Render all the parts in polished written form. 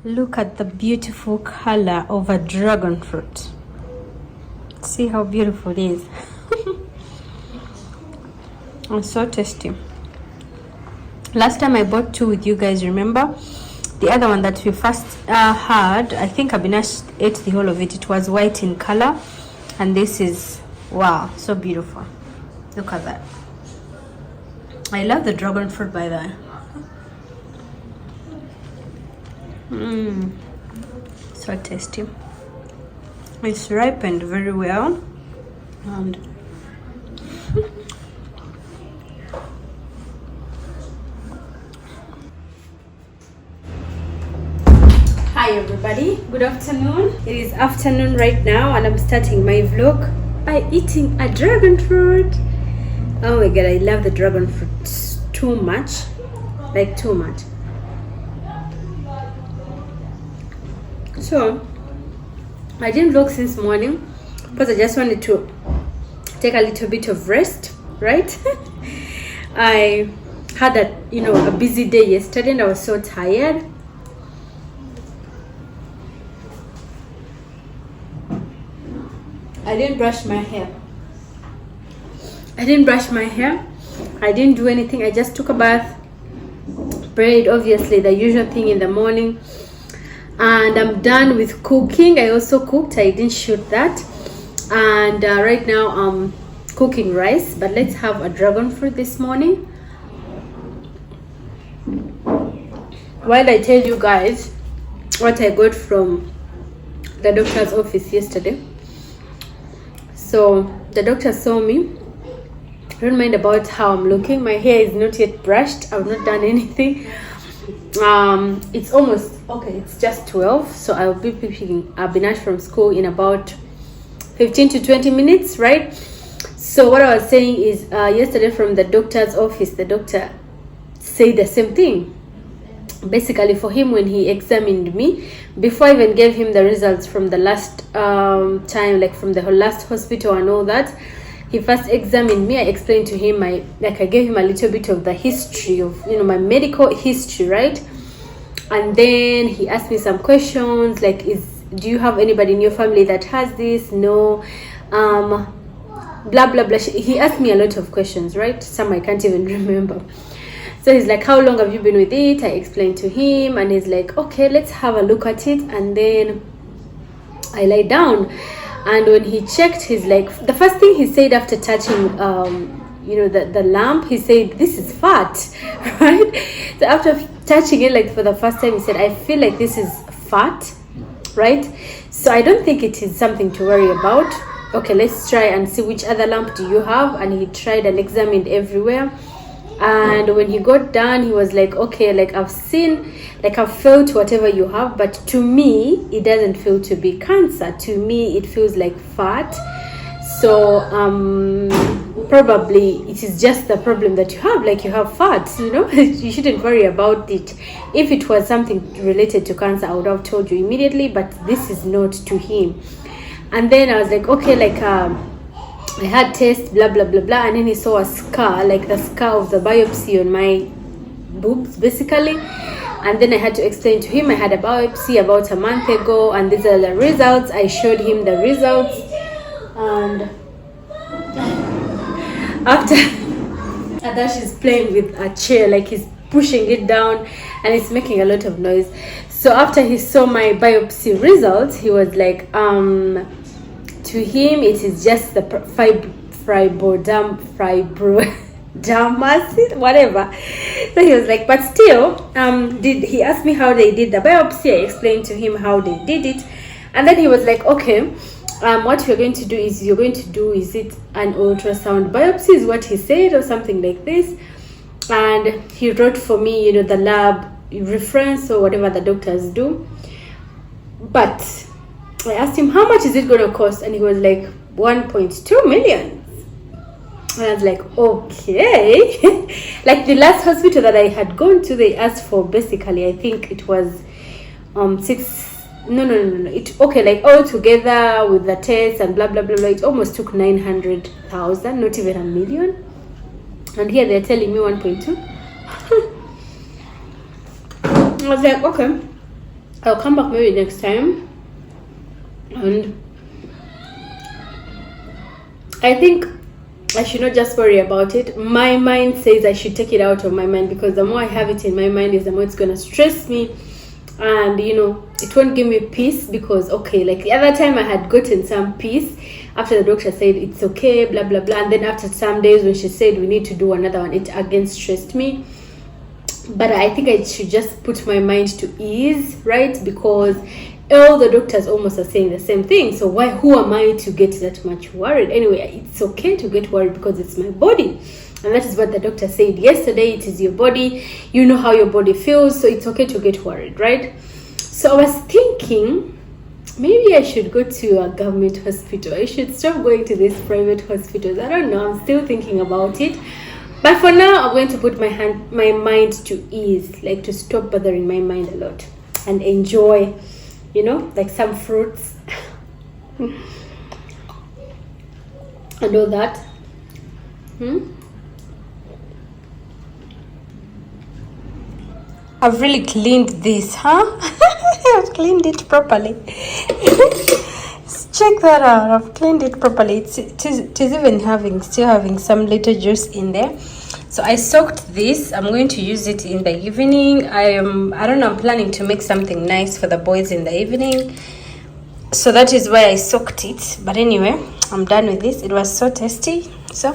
Look at the beautiful color of a dragon fruit. See how beautiful it is. It's so tasty. Last time I bought two with you guys, remember? The other one that we first had, I think Abinash ate the whole of it. It was white in color. And this is, wow, so beautiful. Look at that. I love the dragon fruit by the way. So tasty. It's ripened very well. And hi everybody, good afternoon. It is afternoon right now and I'm starting my vlog by eating a dragon fruit. Oh my god, I love the dragon fruit too much, like too much. So I didn't vlog since morning because I just wanted to take a little bit of rest, right? I had a busy day yesterday and I was so tired. I didn't brush my hair. I didn't do anything. I just took a bath, prayed, obviously the usual thing in the morning, and I'm done with cooking. I also cooked. I didn't shoot that. And right now I'm cooking rice, but let's have a dragon fruit this morning. While I tell you guys what I got from the doctor's office yesterday. So the doctor saw me. Don't mind about how I'm looking. My hair is not yet brushed. I've not done anything. It's almost okay. It's just 12, so I'll be picking Abinash from school in about 15 to 20 minutes, right? So what I was saying is yesterday from the doctor's office, the doctor said the same thing. Basically for him, when he examined me, before I even gave him the results from the last time, like from the last hospital and all that, he first examined me. I explained to him I gave him a little bit of the history of my medical history, right? And then he asked me some questions like, do you have anybody in your family that has this? No. Blah blah blah. He asked me a lot of questions, right? Some I can't even remember. So he's like, how long have you been with it? I explained to him, and he's like, okay, let's have a look at it. And then I lay down, and when he checked, he's like, the first thing he said after touching the lamp, he said, this is fat, right? So after touching it, like for the first time, he said, I feel like this is fat, right? So I don't think it is something to worry about. Okay, let's try and see which other lamp do you have. And he tried and examined everywhere. And when he got done, he was like, okay, like I've felt whatever you have, but to me it doesn't feel to be cancer. To me it feels like fat. So probably it is just the problem that you have, like you have fat, you shouldn't worry about it. If it was something related to cancer, I would have told you immediately, but this is not to him. And then I was like, okay, like I had tests, blah blah blah blah, and then he saw a scar, like the scar of the biopsy on my boobs basically. And then I had to explain to him I had a biopsy about a month ago, and these are the results. I showed him the results, and after Adash is playing with a chair, like he's pushing it down and it's making a lot of noise. So after he saw my biopsy results, he was like, to him it is just the fibrodermatous, whatever. So he was like, but still, he asked me how they did the biopsy. I explained to him how they did it, and then he was like, okay, what you're going to do is is it an ultrasound biopsy, is what he said, or something like this. And he wrote for me, the lab reference or whatever the doctors do. But I asked him, how much is it going to cost? And he was like, 1.2 million. And I was like, okay. Like the last hospital that I had gone to, they asked for basically, I think it was like all together with the tests and blah blah blah blah, it almost took 900,000, not even a million. And here they're telling me 1.2. I was like, okay. I'll come back maybe next time. And I think I should not just worry about it. My mind says I should take it out of my mind, because the more I have it in my mind is the more it's gonna stress me, and you know, it won't give me peace. Because okay, like the other time I had gotten some peace after the doctor said it's okay, blah blah blah, and then after some days when she said we need to do another one, it again stressed me. But I think I should just put my mind to ease, right? Because all the doctors almost are saying the same thing. So who am I to get that much worried? Anyway, it's okay to get worried because it's my body. And that is what the doctor said yesterday. It is your body. You know how your body feels. So it's okay to get worried, right? So I was thinking, maybe I should go to a government hospital. I should stop going to these private hospitals. I don't know. I'm still thinking about it. But for now, I'm going to put my mind to ease, like to stop bothering my mind a lot and enjoy, you know, like some fruits and all that. I've really cleaned this, huh? I've cleaned it properly. Check that out. I've cleaned it properly. It is even still having some little juice in there. So I soaked this. I'm going to use it in the evening. I don't know, I'm planning to make something nice for the boys in the evening. So that is why I soaked it. But anyway, I'm done with this. It was so tasty. So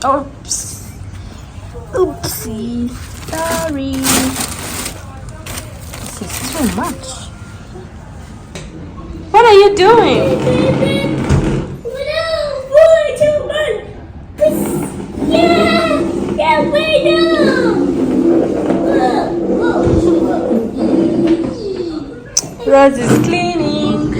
oops. Oopsie. Sorry. This is too much. What are you doing? Yeah, way down. Rose is cleaning.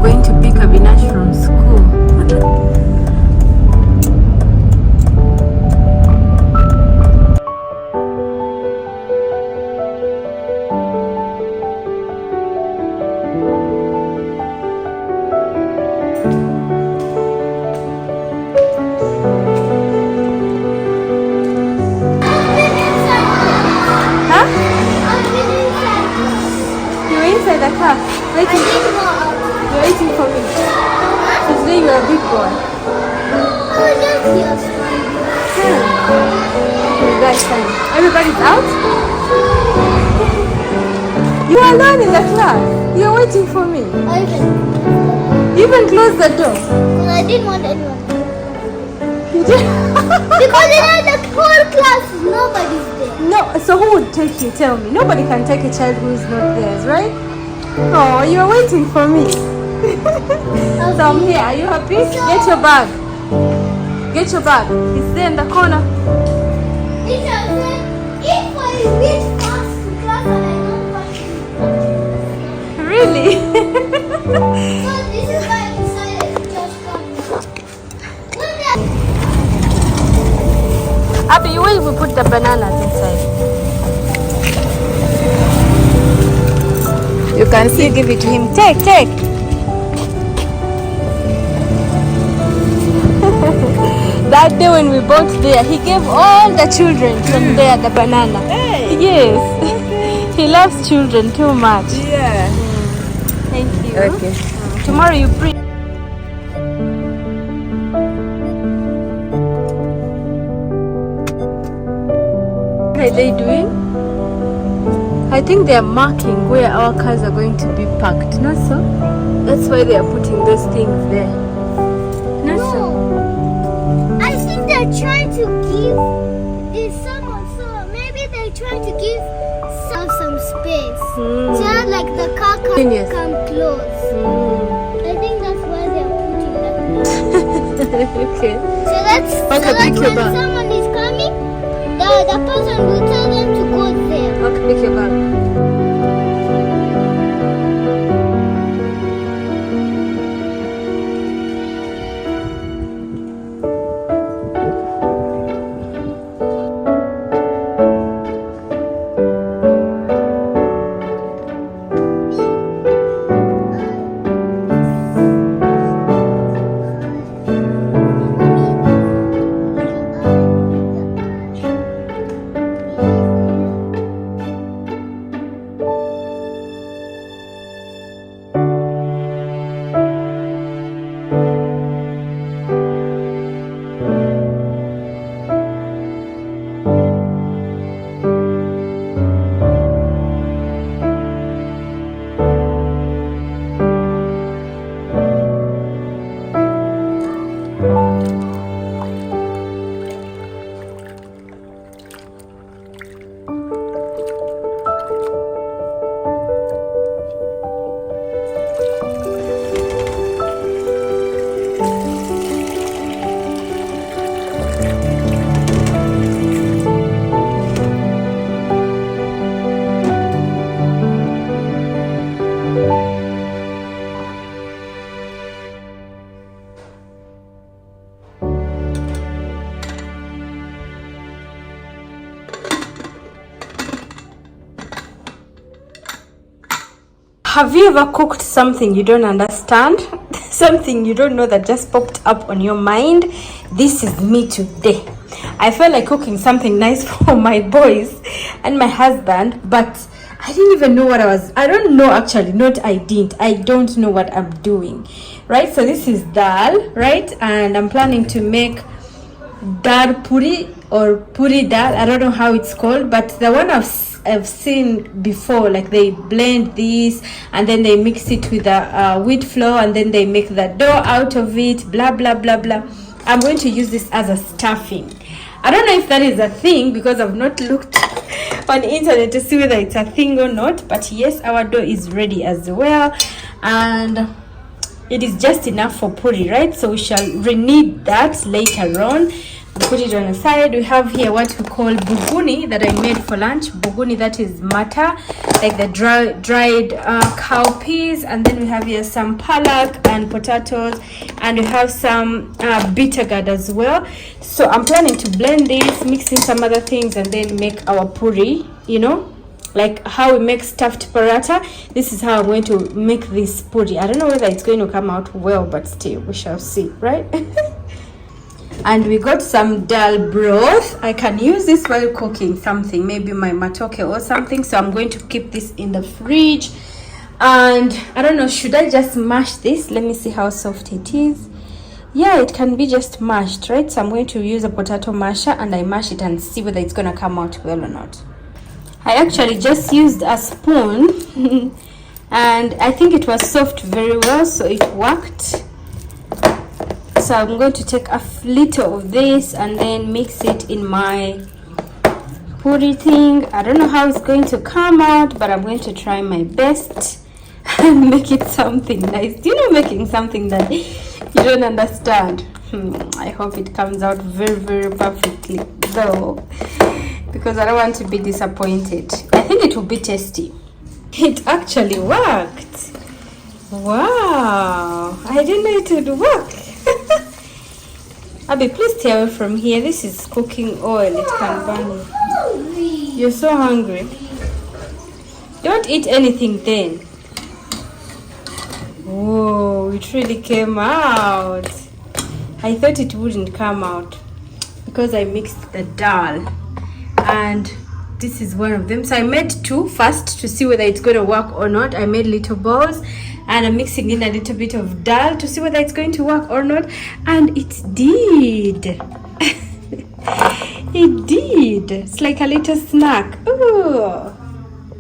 Going to pick Avinash from school. Huh? You're inside the car. You're waiting for me. So today you're a big boy. Okay, that's fine. Everybody's out? You are alone in the class. You're waiting for me. You even closed the door. I didn't want anyone. You did? Because in the whole class, nobody's there. No, so who would take you? Tell me. Nobody can take a child who is not theirs, right? Oh, you are waiting for me. So I'm here. Are you happy? Get your bag. Get your bag. It's there in the corner. Teacher said, if I reach fast to class and I don't pass it. Really? So this is why I decided to just come. Abby, where will we put the bananas inside? You can still give it to him. Take. That day when we bought there, he gave all the children from there the banana. Hey. Yes. He loves children too much. Yeah. Thank you. Okay. Tomorrow you bring. What are they doing? I think they are marking where our cars are going to be parked. Not so? That's why they are putting those things there. Not so? No. I think they're trying to give this someone, so maybe they're trying to give some space. So that, like the car can Yes. come close. I think that's why they're putting that. Okay. So that's Okay, so that pick your when bag. someone is coming, the person will tell them to go there. Okay, pick your bag. Have you ever cooked something you don't understand? Something you don't know that just popped up on your mind? This is me today. I felt like cooking something nice for my boys and my husband, but I didn't even know what I don't know actually, I don't know what I'm doing, right? So this is dal, right? And I'm planning to make dal puri or puri dal. I don't know how it's called, but the one I've seen before, like they blend this and then they mix it with the wheat flour and then they make the dough out of it, blah blah blah blah. I'm going to use this as a stuffing. I don't know if that is a thing because I've not looked on the internet to see whether it's a thing or not, but yes, our dough is ready as well, and it is just enough for puri, right? So we shall re-knead that later on. Put it on the side. We have here what we call buguni that I made for lunch. Buguni, that is mata, like the dried cowpeas, and then we have here some palak and potatoes, and we have some bitter gourd as well. So I'm planning to blend this, mix in some other things, and then make our puri, you know, like how we make stuffed paratha. This is how I'm going to make this puri. I don't know whether it's going to come out well, but still we shall see, right? And we got some dal broth. I can use this while cooking something, maybe my matoke or something, so I'm going to keep this in the fridge. And I don't know, should I just mash this? Let me see how soft it is. Yeah, it can be just mashed, right? So I'm going to use a potato masher and I mash it and see whether it's gonna come out well or not. I actually just used a spoon and I think it was soft very well, so it worked. So I'm going to take a little of this and then mix it in my puri thing. I don't know how it's going to come out, but I'm going to try my best and make it something nice. You know, making something that you don't understand. I hope it comes out very, very perfectly though, because I don't want to be disappointed. I think it will be tasty. It actually worked. Wow, I didn't know it would work. Abby, please stay away from here. This is cooking oil. It can burn you. You're so hungry. Don't eat anything then. Whoa, it really came out. I thought it wouldn't come out because I mixed the dal. And this is one of them. So I made two first to see whether it's going to work or not. I made little balls. And I'm mixing in a little bit of dal to see whether it's going to work or not. And it did. It did. It's like a little snack. Ooh.